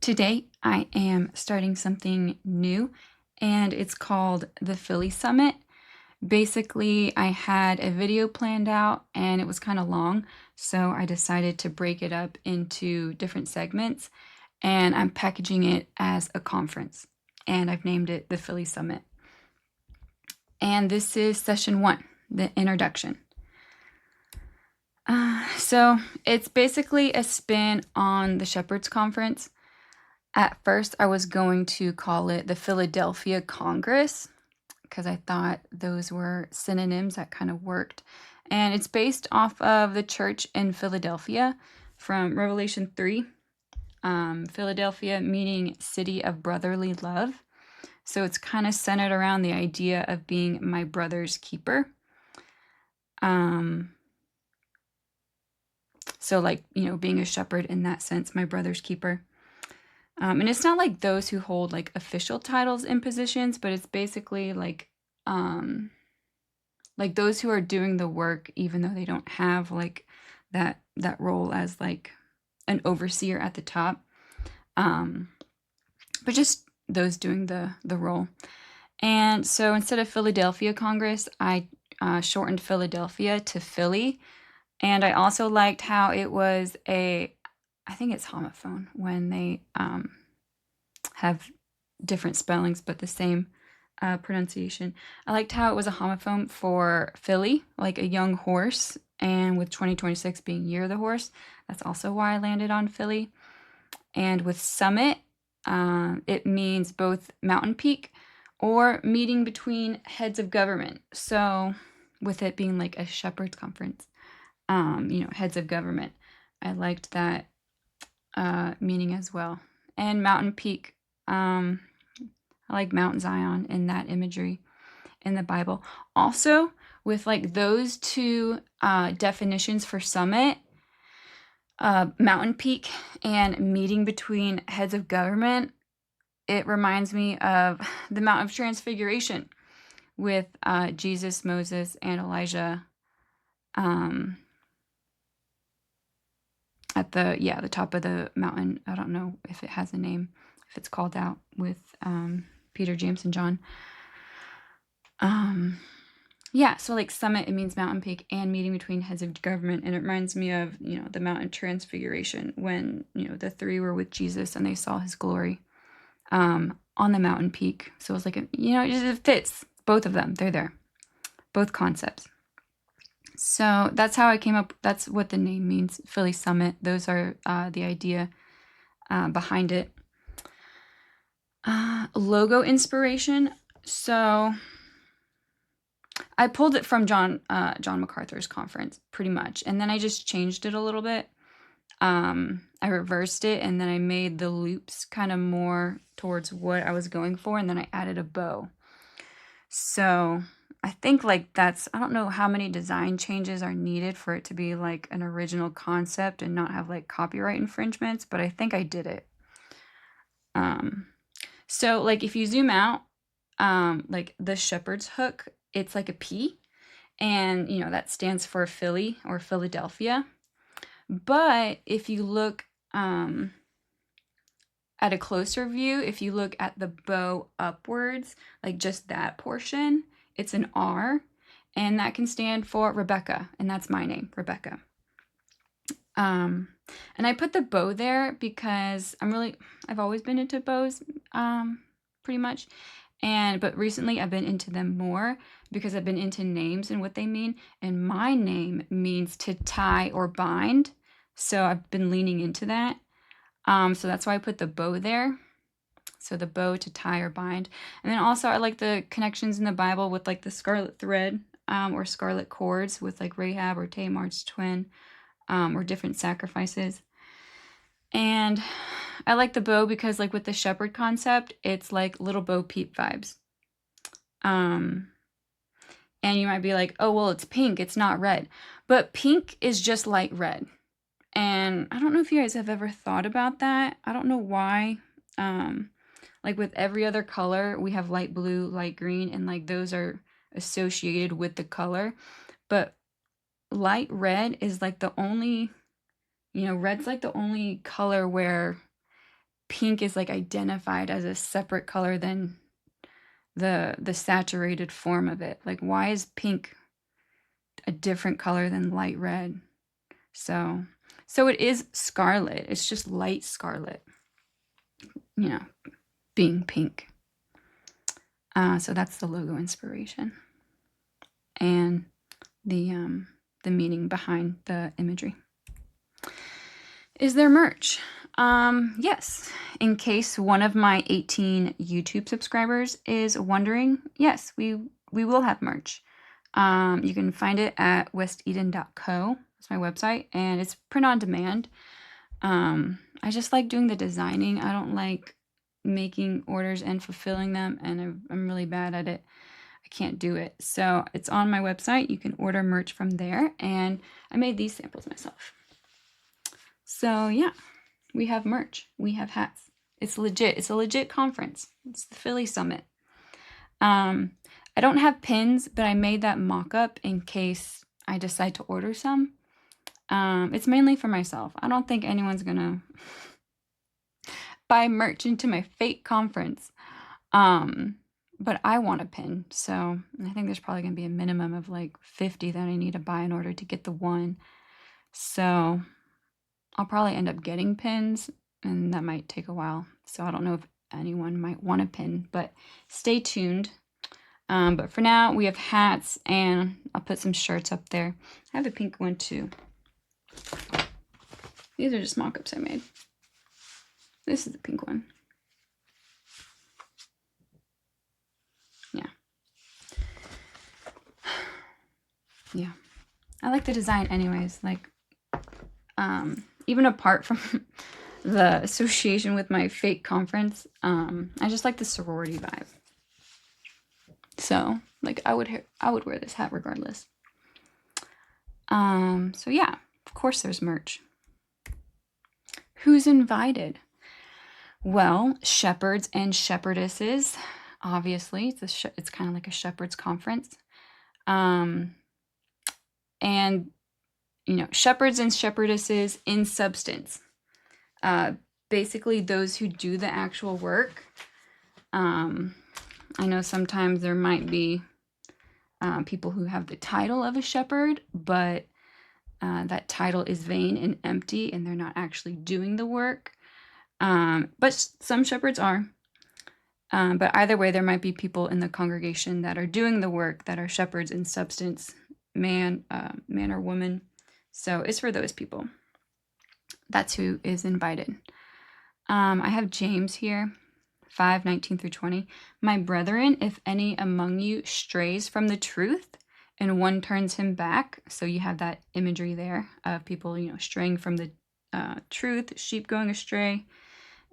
Today, I am starting something new, and it's called the Philly Summit. Basically, I had a video planned out and it was kind of long, so I decided to break it up into different segments, and I'm packaging it as a conference. And I've named it the Philly Summit. And this is session one, the introduction. So it's basically a spin on the Shepherds Conference. At first, I was going to call it the Philadelphia Congress because I thought those were synonyms that kind of worked. And it's based off of the church in Philadelphia from Revelation 3. Philadelphia meaning city of brotherly love. So it's kind of centered around the idea of being my brother's keeper. So like, being a shepherd in that sense, my brother's keeper. And it's not like those who hold like official titles and positions, but it's basically like those who are doing the work, even though they don't have like that role as like an overseer at the top. But just those doing the role. And so instead of Philadelphia Congress, I shortened Philadelphia to Philly. And I also liked how it was I think it's homophone when they have different spellings but the same pronunciation. I liked how it was a homophone for Philly, like a young horse, and with 2026 being Year of the Horse, that's also why I landed on Philly. And with Summit, it means both mountain peak or meeting between heads of government. So with it being like a shepherd's conference, heads of government, I liked that meaning as well. And mountain peak, I like Mount Zion in that imagery in the Bible. Also, with like those two definitions for summit, mountain peak and meeting between heads of government, it reminds me of the Mount of Transfiguration with Jesus, Moses, and Elijah at the top of the mountain. I don't know if it has a name, if it's called out with Peter, James, and John. So like summit, it means mountain peak and meeting between heads of government. And it reminds me of, the Mountain Transfiguration when, the three were with Jesus and they saw his glory on the mountain peak. So it was like, it fits. Both of them, they're there. Both concepts. So that's how I came up. That's what the name means, Philly Summit. Those are the idea behind it. Logo inspiration. So I pulled it from John MacArthur's conference, pretty much. And then I just changed it a little bit. I reversed it, and then I made the loops kind of more towards what I was going for, and then I added a bow. So I think like I don't know how many design changes are needed for it to be like an original concept and not have like copyright infringements, but I think I did it. So like if you zoom out, like the shepherd's hook, it's like a P, and that stands for Philly or Philadelphia. But if you look at a closer view, if you look at the bow upwards, like just that portion, it's an R, and that can stand for Rebecca, and that's my name, Rebecca. And I put the bow there because I've always been into bows, pretty much. But recently I've been into them more because I've been into names and what they mean. And my name means to tie or bind. So I've been leaning into that. So that's why I put the bow there. So the bow to tie or bind. And then also I like the connections in the Bible with like the scarlet thread, or scarlet cords with like Rahab or Tamar's twin, or different sacrifices. And I like the bow because like with the shepherd concept, it's like little Bo Peep vibes. And you might be like, oh, well, it's pink, it's not red. But pink is just light red. And I don't know if you guys have ever thought about that. I don't know why. Like with every other color, we have light blue, light green, and like those are associated with the color. But light red is like the only, red's like the only color where pink is like identified as a separate color than the saturated form of it. Like, why is pink a different color than light red? So it is scarlet. It's just light scarlet, you know, being pink. So that's the logo inspiration and the meaning behind the imagery. Is there merch? Yes. In case one of my 18 YouTube subscribers is wondering, yes, we will have merch. You can find it at westeden.co. That's my website, and it's print on demand. I just like doing the designing. I don't like making orders and fulfilling them, and I'm really bad at it. I can't do it. So it's on my website. You can order merch from there, and I made these samples myself. So yeah, we have merch. We have hats. It's legit. It's a legit conference. It's the Philly Summit. I don't have pins, but I made that mock-up in case I decide to order some. It's mainly for myself. I don't think anyone's gonna buy merch into my fake conference. But I want a pin, so I think there's probably gonna be a minimum of like 50 that I need to buy in order to get the one. So I'll probably end up getting pins, and that might take a while. So I don't know if anyone might want a pin, but stay tuned. But for now, we have hats, and I'll put some shirts up there. I have a pink one too. These are just mock-ups I made. This is the pink one. Yeah. Yeah. I like the design anyways. Like, even apart from the association with my fake conference, I just like the sorority vibe. So, like, I would wear this hat regardless. So yeah, of course there's merch. Who's invited? Well, shepherds and shepherdesses. Obviously, it's kind of like a shepherd's conference. And shepherds and shepherdesses in substance. Basically, those who do the actual work. I know sometimes there might be people who have the title of a shepherd, but that title is vain and empty, and they're not actually doing the work. But some shepherds are. But either way, there might be people in the congregation that are doing the work that are shepherds in substance, man or woman. So it's for those people. That's who is invited. I have James here, 5:19 through 20. My brethren, if any among you strays from the truth, and one turns him back. So you have that imagery there of people, straying from the truth, sheep going astray,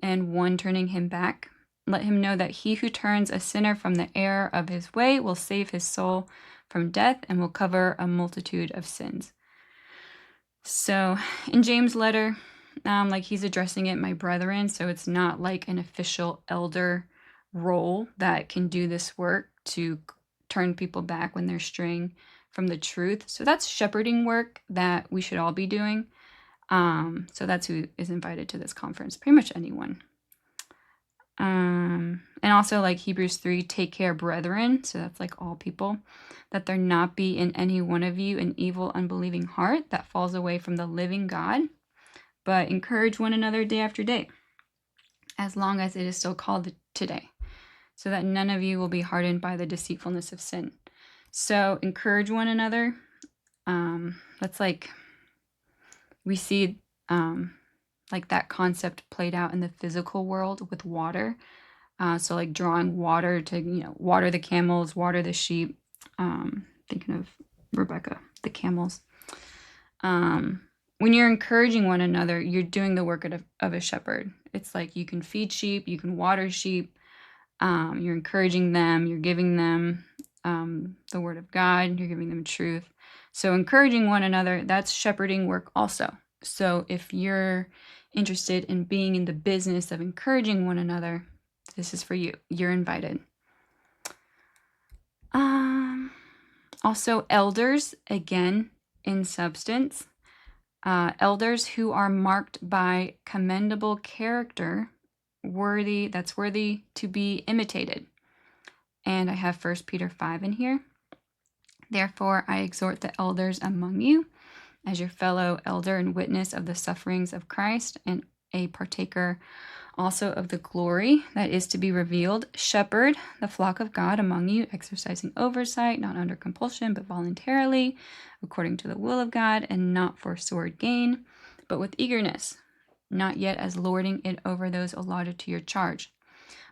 and one turning him back. Let him know that he who turns a sinner from the error of his way will save his soul from death and will cover a multitude of sins. So in James' letter, like he's addressing it, my brethren, so it's not like an official elder role that can do this work to turn people back when they're straying from the truth. So that's shepherding work that we should all be doing. So that's who is invited to this conference, pretty much anyone. And also like Hebrews 3, take care, brethren. So that's like all people, that there not be in any one of you an evil, unbelieving heart that falls away from the living God, but encourage one another day after day, as long as it is still called today, so that none of you will be hardened by the deceitfulness of sin. So encourage one another. That's like, we see like that concept played out in the physical world with water. So like drawing water to, water the camels, water the sheep. Thinking of Rebecca, the camels. When you're encouraging one another, you're doing the work of a shepherd. It's like you can feed sheep, you can water sheep. You're encouraging them, you're giving them the word of God, you're giving them truth. So encouraging one another, that's shepherding work also. So if you're interested in being in the business of encouraging one another, this is for you. You're invited. Also elders, again, in substance. Elders who are marked by commendable character that's worthy to be imitated. And I have 1 Peter 5 in here. Therefore, I exhort the elders among you, as your fellow elder and witness of the sufferings of Christ, and a partaker also of the glory that is to be revealed. Shepherd the flock of God among you, exercising oversight, not under compulsion, but voluntarily, according to the will of God, and not for sword gain, but with eagerness, not yet as lording it over those allotted to your charge,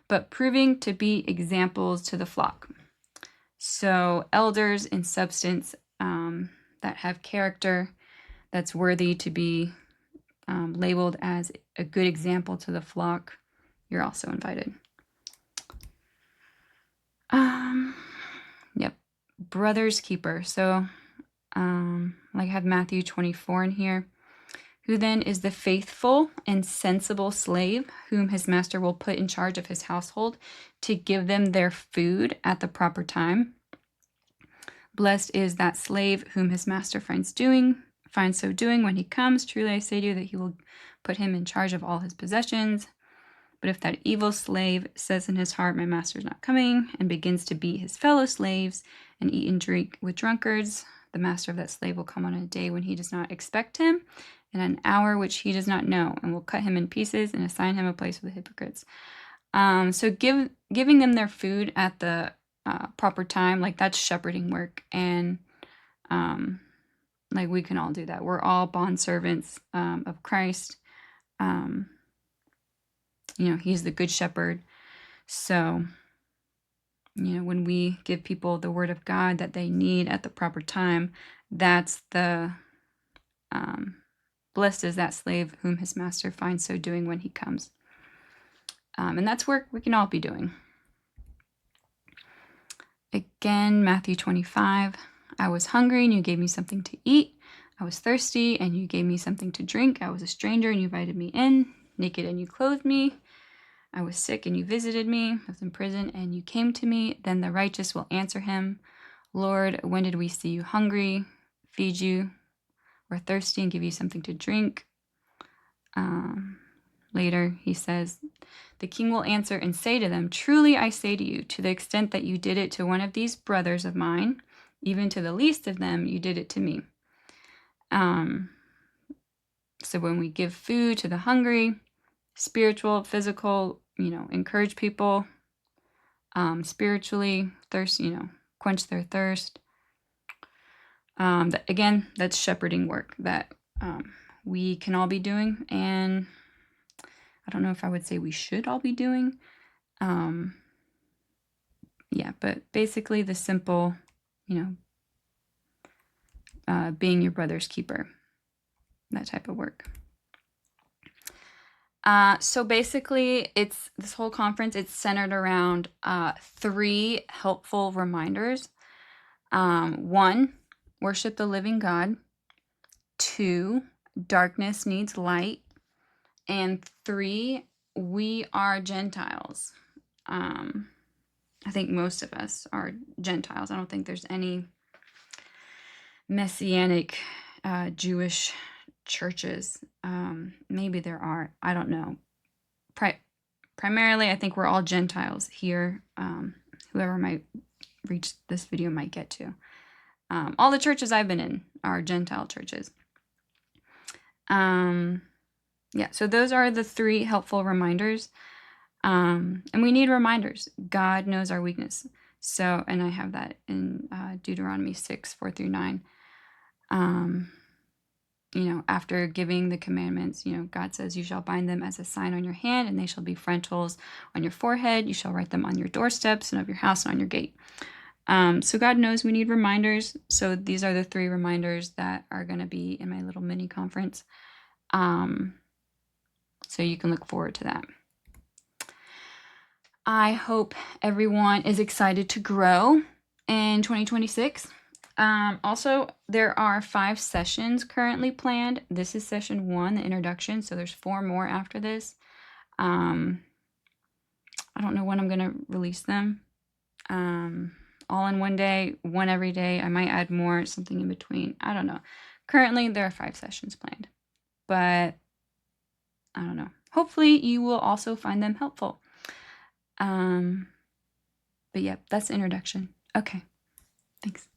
but proving to be examples to the flock. So elders in substance, that have character, that's worthy to be labeled as a good example to the flock, you're also invited. Yep. Brother's keeper. So I have Matthew 24 in here. Who then is the faithful and sensible slave whom his master will put in charge of his household to give them their food at the proper time? Blessed is that slave whom his master finds so doing when he comes. Truly I say to you that he will put him in charge of all his possessions. But if that evil slave says in his heart, my master is not coming, and begins to beat his fellow slaves and eat and drink with drunkards, the master of that slave will come on a day when he does not expect him, in an hour which he does not know, and will cut him in pieces and assign him a place with the hypocrites. So giving them their food at the proper time, like that's shepherding work, and like we can all do that. We're all bond servants of Christ. He's the good shepherd. So, when we give people the word of God that they need at the proper time, that's the blessed is that slave whom his master finds so doing when he comes. And that's work we can all be doing. Again, Matthew 25, I was hungry and you gave me something to eat. I was thirsty and you gave me something to drink. I was a stranger and you invited me in. Naked and you clothed me. I was sick and you visited me. I was in prison and you came to me. Then the righteous will answer him, Lord, when did we see you hungry, feed you, or thirsty and give you something to drink? Later, he says, the king will answer and say to them, truly I say to you, to the extent that you did it to one of these brothers of mine, even to the least of them, you did it to me. So when we give food to the hungry, spiritual, physical, encourage people, spiritually, thirst, quench their thirst. Again, that's shepherding work that we can all be doing, and I don't know if I would say we should all be doing. But basically the simple, being your brother's keeper, that type of work. So basically this whole conference, it's centered around 3 helpful reminders. 1, worship the living God. 2, darkness needs light. And 3, we are Gentiles. I think most of us are Gentiles. I don't think there's any Messianic Jewish churches. Maybe there are. I don't know. Primarily, I think we're all Gentiles here. Whoever might reach this video might get to. All the churches I've been in are Gentile churches. So those are the 3 helpful reminders. And we need reminders. God knows our weakness. So, and I have that in Deuteronomy 6, 4-9. After giving the commandments, God says, you shall bind them as a sign on your hand, and they shall be frontals on your forehead. You shall write them on your doorsteps and of your house and on your gate. So God knows we need reminders. So these are the 3 reminders that are going to be in my little mini conference. So you can look forward to that. I hope everyone is excited to grow in 2026. Also, there are 5 sessions currently planned. This is session 1, the introduction. So there's 4 more after this. I don't know when I'm going to release them. All in one day, 1 every day. I might add more, something in between. I don't know. Currently, there are 5 sessions planned. But I don't know. hopefully you will also find them helpful. But yeah, that's the introduction. Okay, thanks.